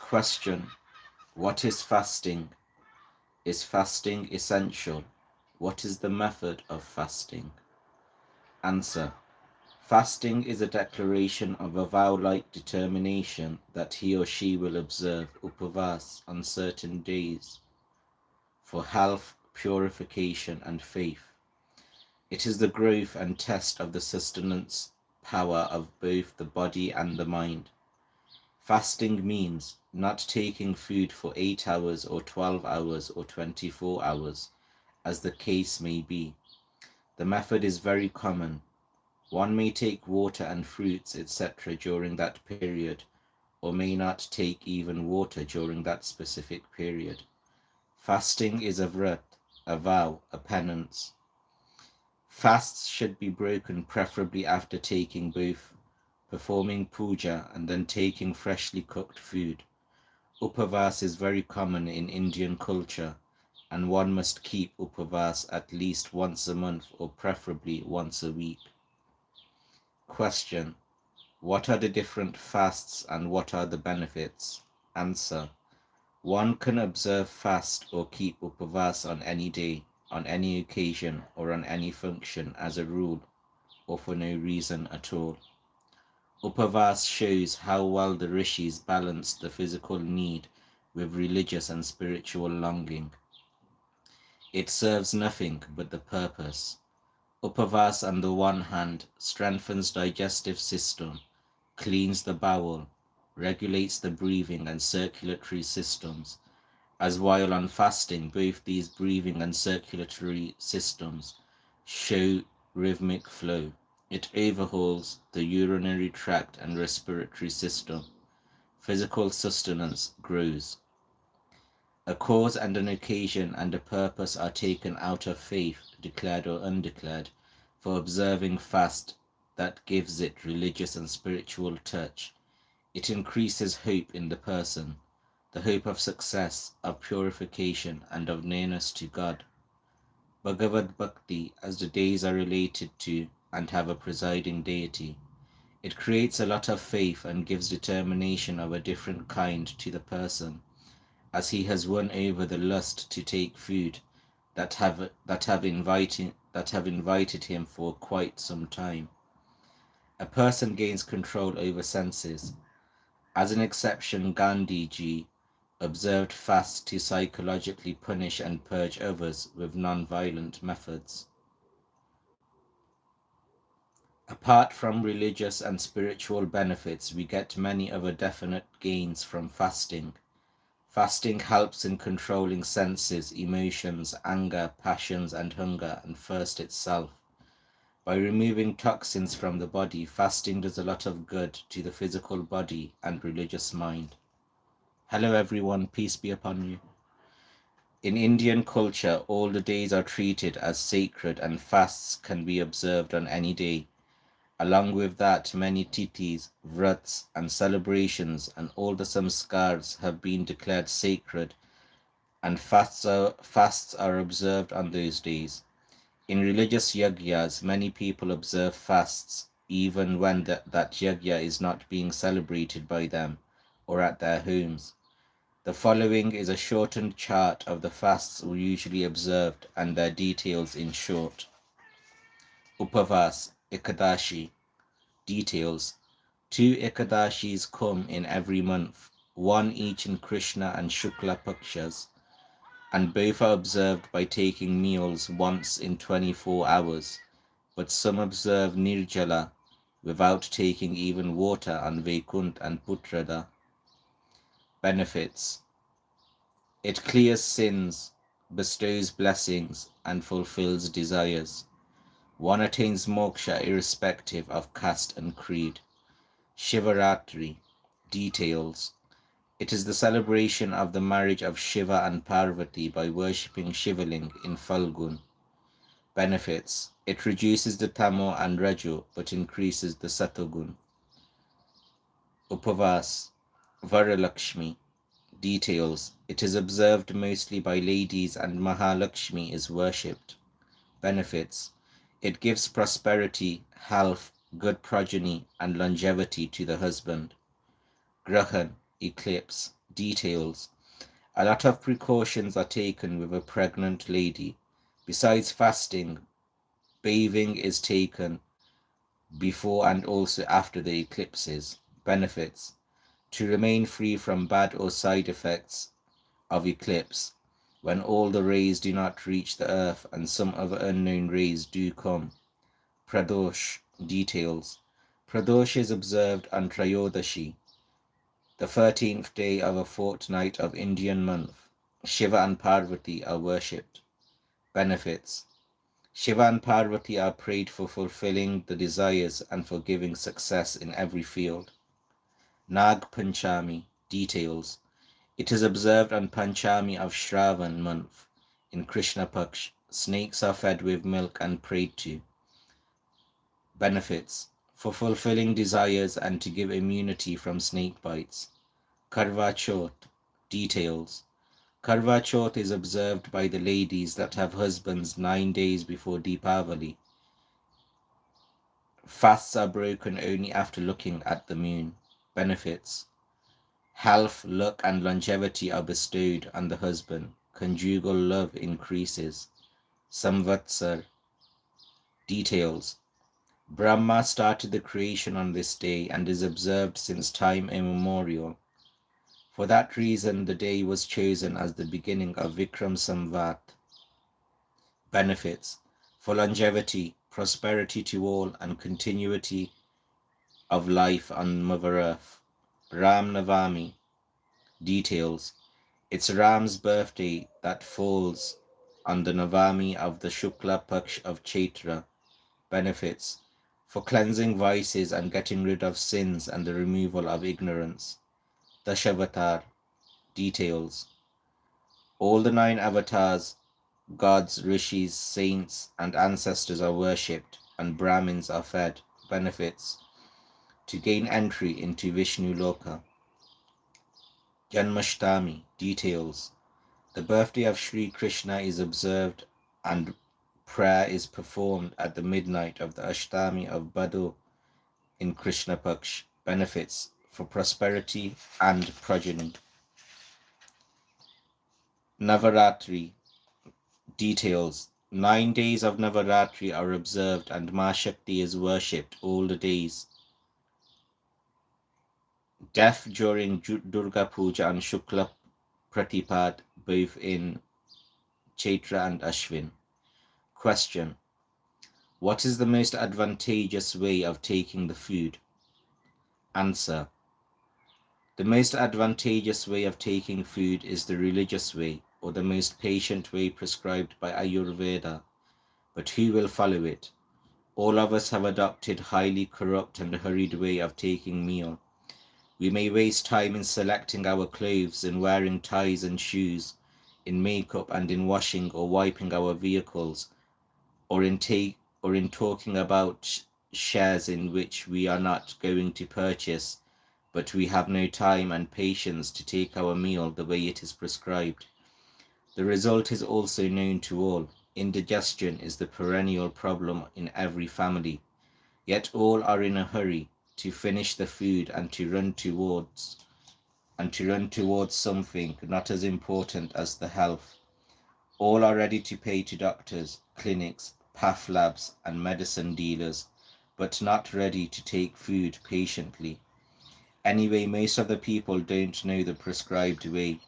Question: what is fasting? Is fasting essential? What is the method of fasting? Answer: fasting is a declaration of a vow-like determination that he or she will observe upavas on certain days for health, purification, and faith. It is the growth and test of the sustenance power of both the body and the mind. Fasting means not taking food for 8 hours or 12 hours or 24 hours, as the case may be. The method is very common. One may take water and fruits, etc. during that period, or may not take even water during that specific period. Fasting is a vrat, a vow, a penance. Fasts should be broken preferably after taking both, performing puja and then taking freshly cooked food. Upavas is very common in Indian culture, and one must keep upavas at least once a month or preferably once a week. Question: what are the different fasts and what are the benefits? Answer: one can observe fast or keep upavas on any day, on any occasion, or on any function as a rule, or for no reason at all. Upavas shows how well the rishis balanced the physical need with religious and spiritual longing. It serves nothing but the purpose. Upavas on the one hand strengthens digestive system, cleans the bowel, regulates the breathing and circulatory systems, as while on fasting both these breathing and circulatory systems show rhythmic flow. It overhauls the urinary tract and respiratory system. Physical sustenance grows. A cause and an occasion and a purpose are taken out of faith, declared or undeclared, for observing fast that gives it religious and spiritual touch. It increases hope in the person, the hope of success, of purification, and of nearness to God. Bhagavad Bhakti, as the days are related to and have a presiding deity. It creates a lot of faith and gives determination of a different kind to the person, as he has won over the lust to take food that have invited him for quite some time. A person gains control over senses. As an exception, Gandhi ji observed fast to psychologically punish and purge others with non-violent methods. Apart from religious and spiritual benefits, we get many other definite gains from fasting. Fasting helps in controlling senses, emotions, anger, passions, and hunger, and thirst itself. By removing toxins from the body, fasting does a lot of good to the physical body and religious mind. Hello everyone, peace be upon you. In Indian culture, all the days are treated as sacred and fasts can be observed on any day. Along with that, many tithis, vrats, and celebrations and all the samskars have been declared sacred, and fasts are observed on those days. In religious yagyas, many people observe fasts even when that yagya is not being celebrated by them or at their homes. The following is a shortened chart of the fasts usually observed and their details in short. Upavas, Ekadashi. Details: 2 Ekadashis come in every month, one each in Krishna and Shukla Pakshas, and both are observed by taking meals once in 24 hours, but some observe Nirjala without taking even water on Vaikunt and Putrada. Benefits: it clears sins, bestows blessings, and fulfills desires. One attains moksha irrespective of caste and creed. Shivaratri. Details: it is the celebration of the marriage of Shiva and Parvati by worshipping Shivaling in Falgun. Benefits: it reduces the Tamo and Rajo but increases the Satogun. Upavas, Varalakshmi. Details: it is observed mostly by ladies and Mahalakshmi is worshipped. Benefits: it gives prosperity, health, good progeny, and longevity to the husband. Grahan, eclipse. Details. A lot of precautions are taken with a pregnant lady. Besides fasting, bathing is taken before and also after the eclipses. Benefits. To remain free from bad or side effects of eclipse, when all the rays do not reach the earth and some other unknown rays do come. Pradosh. Details. Pradosh is observed on Trayodashi, the 13th day of a fortnight of Indian month. Shiva and Parvati are worshipped. Benefits. Shiva and Parvati are prayed for fulfilling the desires and for giving success in every field. Nag Panchami. Details. It is observed on Panchami of Shravan month in Krishna Paksh. Snakes are fed with milk and prayed to. Benefits. For fulfilling desires and to give immunity from snake bites. Karva Chauth. Details. Karva Chauth is observed by the ladies that have husbands 9 days before Deepavali. Fasts are broken only after looking at the moon. Benefits. Health, luck, and longevity are bestowed on the husband. Conjugal love increases. Samvatsar. Details. Brahma started the creation on this day and is observed since time immemorial. For that reason, the day was chosen as the beginning of Vikram Samvat. Benefits. For longevity, prosperity to all, and continuity of life on Mother Earth. Ram Navami. Details. It's Ram's birthday that falls on the Navami of the Shukla Paksh of Chaitra. Benefits. For cleansing vices and getting rid of sins and the removal of ignorance. Dashavatar. Details. All the 9 avatars, gods, rishis, saints, and ancestors are worshipped, and Brahmins are fed. Benefits. To gain entry into Vishnu Loka. Janmashtami. Details. The birthday of Sri Krishna is observed and prayer is performed at the midnight of the Ashtami of Bhado in Krishna Paksh. Benefits. For prosperity and progeny. Navaratri. Details. 9 days of Navaratri are observed and Ma Shakti is worshipped all the days. Death during Durga Puja and Shukla Pratipad, both in Chaitra and Ashwin. Question. What is the most advantageous way of taking the food? Answer. The most advantageous way of taking food is the religious way, or the most patient way prescribed by Ayurveda. But who will follow it? All of us have adopted highly corrupt and hurried way of taking meal. We may waste time in selecting our clothes, in wearing ties and shoes, in makeup and in washing or wiping our vehicles, or in talking about shares in which we are not going to purchase, but we have no time and patience to take our meal the way it is prescribed. The result is also known to all. Indigestion is the perennial problem in every family, yet all are in a hurry to finish the food and to run towards something not as important as the health. All are ready to pay to doctors, clinics, path labs, and medicine dealers, but not ready to take food patiently. Anyway, most of the people don't know the prescribed way.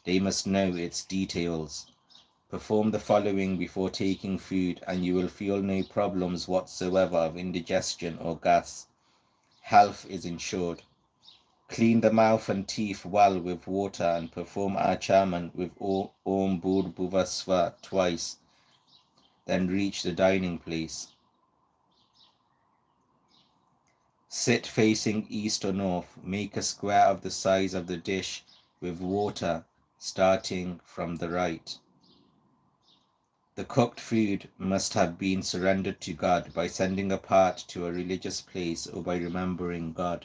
They must know its details. Perform the following before taking food and you will feel no problems whatsoever of indigestion or gas. Health is ensured. Clean the mouth and teeth well with water and perform Achaman with Om Bhur Bhuvasva twice. Then reach the dining place. Sit facing east or north. Make a square of the size of the dish with water starting from the right. The cooked food must have been surrendered to God by sending a part to a religious place or by remembering God.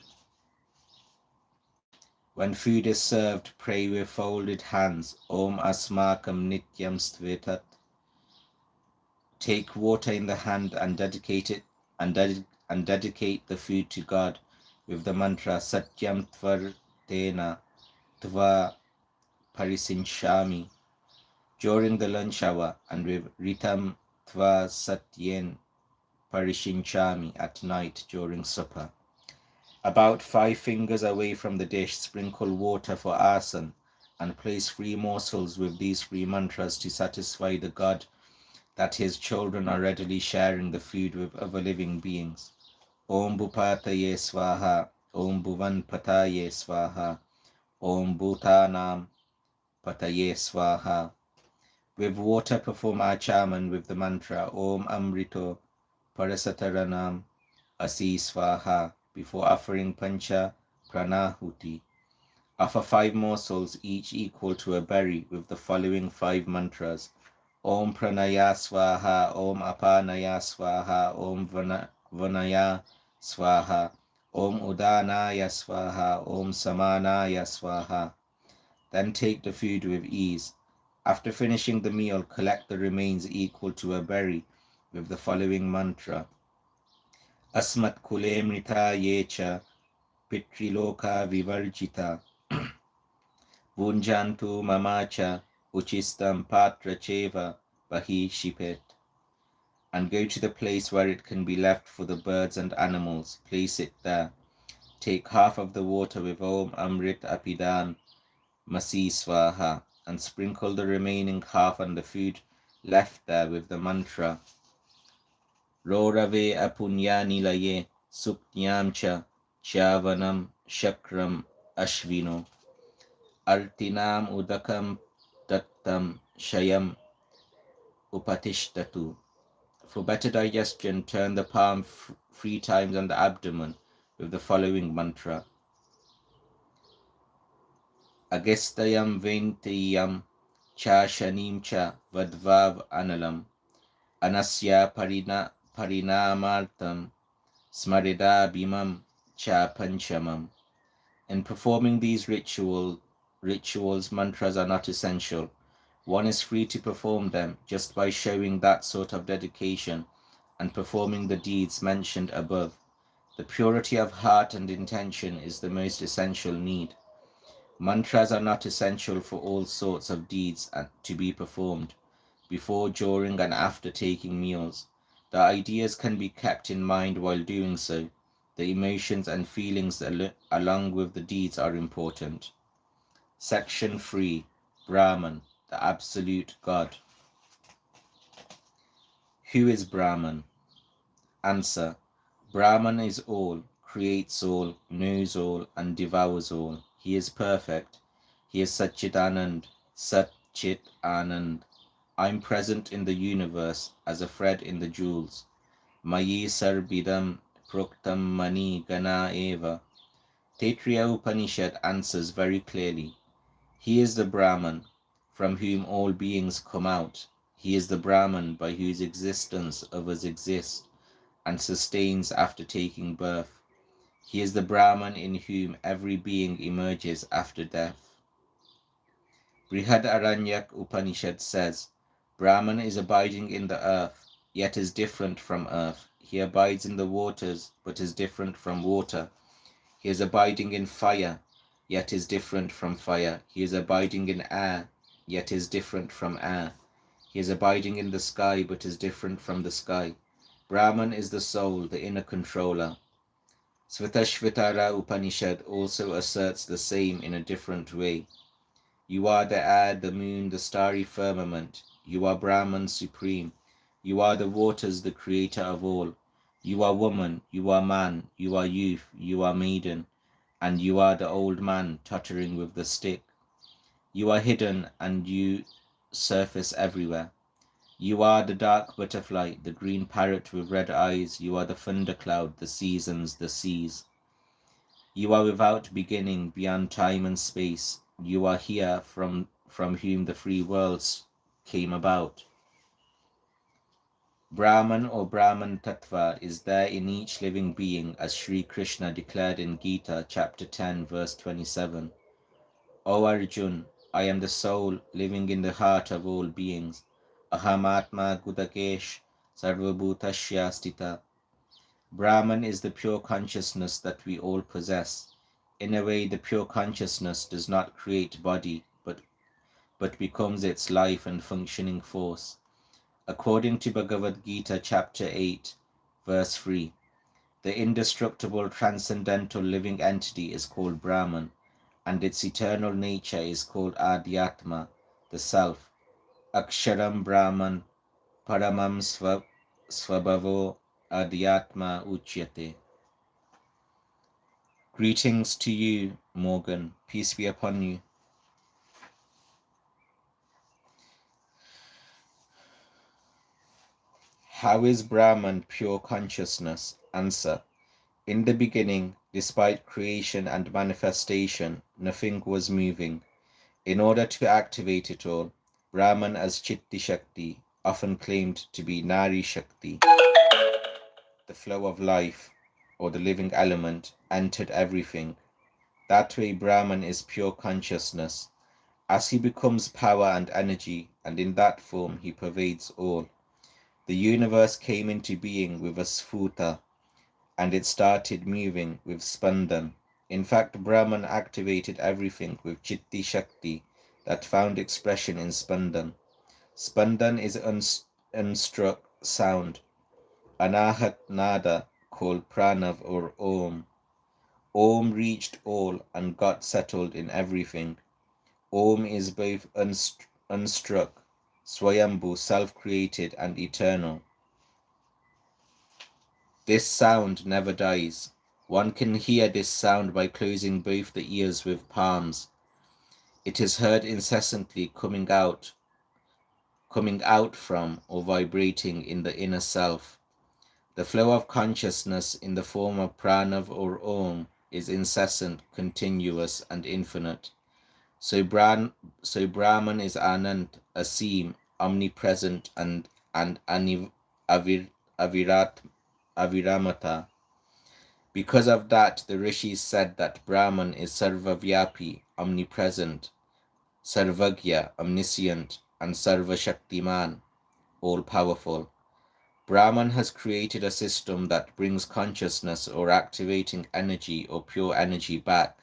When food is served, pray with folded hands. Om Asmakam Nityam Stvetat. Take water in the hand and dedicate it and dedicate the food to God with the mantra Satyam Tvartena tva parisinchami during the lunch hour, and with ritam tva satyen parishinchami at night during supper. About 5 fingers away from the dish, sprinkle water for asan and place 3 morsels with these 3 mantras to satisfy the god that his children are readily sharing the food with other living beings. Om Bhupataye Swaha, Om Bhuvan Pataye Swaha, Om Bhutanam Pataye Swaha. With water perform achaman with the mantra Om Amrito Parasataranam Asi Swaha before offering Pancha Pranahuti. Offer 5 morsels, each equal to a berry, with the following 5 mantras. Om Pranaya Swaha, Om Apanaya Swaha, Om Vanaya Swaha, Om Udanaya Swaha, Om Samanaya Swaha. Then take the food with ease. After finishing the meal, collect the remains equal to a berry with the following mantra. Asmat Kulemrita Yecha Pitriloka Vivarjita Vunjantu Mamacha Uchistam Patra Cheva Bahi Shipet. And go to the place where it can be left for the birds and animals. Place it there. Take half of the water with Om Amrit Apidan Masi Swaha and sprinkle the remaining half on the food left there with the mantra Rorave Apunyani Laye Suknyamcha Chavanam Shakram Ashvino Artinam Udakam Dattam Shayam Upatishtatu. For better digestion, turn the palm 3 times on the abdomen with the following mantra. Agestayam Ventayam Cha Shanim Cha Vadvav Analam Anasya Parinamartam Smarida Bimam Cha Panchamam. In performing these rituals, mantras are not essential. One is free to perform them just by showing that sort of dedication and performing the deeds mentioned above. The purity of heart and intention is the most essential need. Mantras are not essential for all sorts of deeds to be performed before, during, and after taking meals. The ideas can be kept in mind while doing so. The emotions and feelings along with the deeds are important. Section 3. Brahman, the Absolute God. Who is Brahman? Answer. Brahman is all, creates all, knows all, and devours all. He is perfect. He is Satchitanand, Satchit Anand. I'm present in the universe as a thread in the jewels. Mayi Sarbidam Proktam Mani Gana Eva. Taittiriya Upanishad answers very clearly. He is the Brahman, from whom all beings come out. He is the Brahman by whose existence others exist and sustains after taking birth. He is the Brahman in whom every being emerges after death. Brihadaranyaka Upanishad says, Brahman is abiding in the earth, yet is different from earth. He abides in the waters, but is different from water. He is abiding in fire, yet is different from fire. He is abiding in air, yet is different from air. He is abiding in the sky, but is different from the sky. Brahman is the soul, the inner controller. Svatashvatara Upanishad also asserts the same in a different way. You are the air, the moon, the starry firmament. You are Brahman supreme. You are the waters, the creator of all. You are woman, you are man, you are youth, you are maiden, and you are the old man tottering with the stick. You are hidden and you surface everywhere. You are the dark butterfly, the green parrot with red eyes. You are the thundercloud, the seasons, the seas. You are without beginning, beyond time and space. You are here from whom the 3 worlds came about. Brahman or Brahman Tattva is there in each living being, as Sri Krishna declared in Gita chapter 10 verse 27. O Arjun, I am the soul living in the heart of all beings. Ahamatma Gudakesh Sarvabhutasya Stita. Brahman is the pure consciousness that we all possess. In a way, the pure consciousness does not create body, but becomes its life and functioning force. According to Bhagavad Gita chapter 8, verse 3, the indestructible transcendental living entity is called Brahman, and its eternal nature is called Adhyatma, the self. Aksharam Brahman Paramam Svabhavo Adhyatma Uchyate. Greetings to you, Morgan. Peace be upon you. How is Brahman pure consciousness? Answer. In the beginning, despite creation and manifestation, nothing was moving. In order to activate it all, Brahman as Chitti Shakti, often claimed to be Nari Shakti, the flow of life, or the living element, entered everything. That way Brahman is pure consciousness. As he becomes power and energy, and in that form he pervades all. The universe came into being with a Sphuta, and it started moving with Spandan. In fact, Brahman activated everything with Chitti Shakti that found expression in Spandan. Spandan is unstruck sound, Anahat Nada, called Pranav or Om. Om reached all and got settled in everything. Om is both unstruck, Swayambhu, self-created and eternal. This sound never dies. One can hear this sound by closing both the ears with palms. It is heard incessantly coming out from or vibrating in the inner self. The flow of consciousness in the form of Pranav or Om is incessant, continuous, and infinite. So Brahman is Anand, Asim, omnipresent, and Aviramata. Because of that, the rishis said that Brahman is Sarvavyapi, omnipresent, Sarvagya, omniscient, and Sarvashaktiman, all-powerful. Brahman has created a system that brings consciousness or activating energy or pure energy back,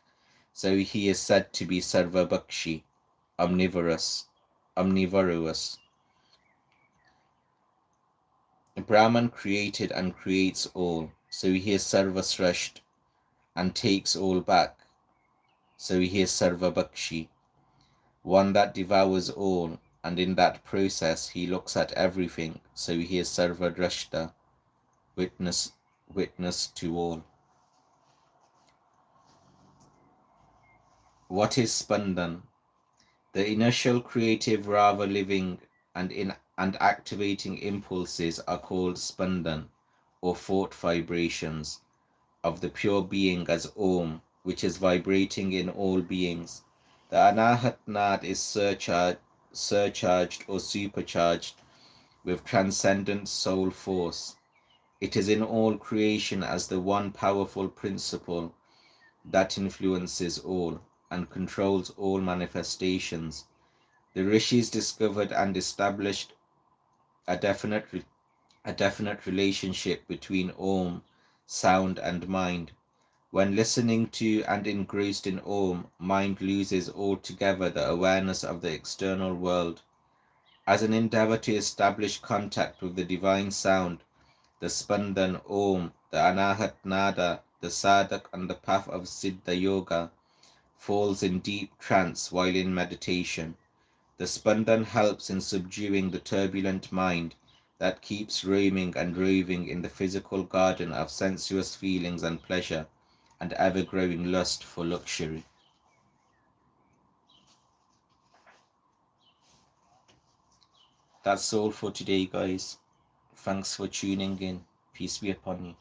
so he is said to be Sarvabhakshi, omnivorous. Brahman created and creates all, so he is Sarvasrasht, and takes all back, so he is Sarvabhakshi, one that devours all, and in that process he looks at everything, so he is Sarvadrashta, witness to all. What is Spandan? The initial creative Rava living and activating impulses are called Spandan, or thought vibrations, of the pure being as Om, which is vibrating in all beings. The Anahat Nad is surcharged or supercharged with transcendent soul force. It is in all creation as the one powerful principle that influences all and controls all manifestations. The rishis discovered and established a definite relationship between Om, sound, and mind. When listening to and engrossed in Om, mind loses altogether the awareness of the external world. As an endeavor to establish contact with the divine sound, the Spandan Om, the Anahat Nada, the Sadhak on the path of Siddha Yoga, falls in deep trance while in meditation. The Spandan helps in subduing the turbulent mind that keeps roaming and roving in the physical garden of sensuous feelings and pleasure and ever-growing lust for luxury. That's all for today, guys. Thanks for tuning in. Peace be upon you.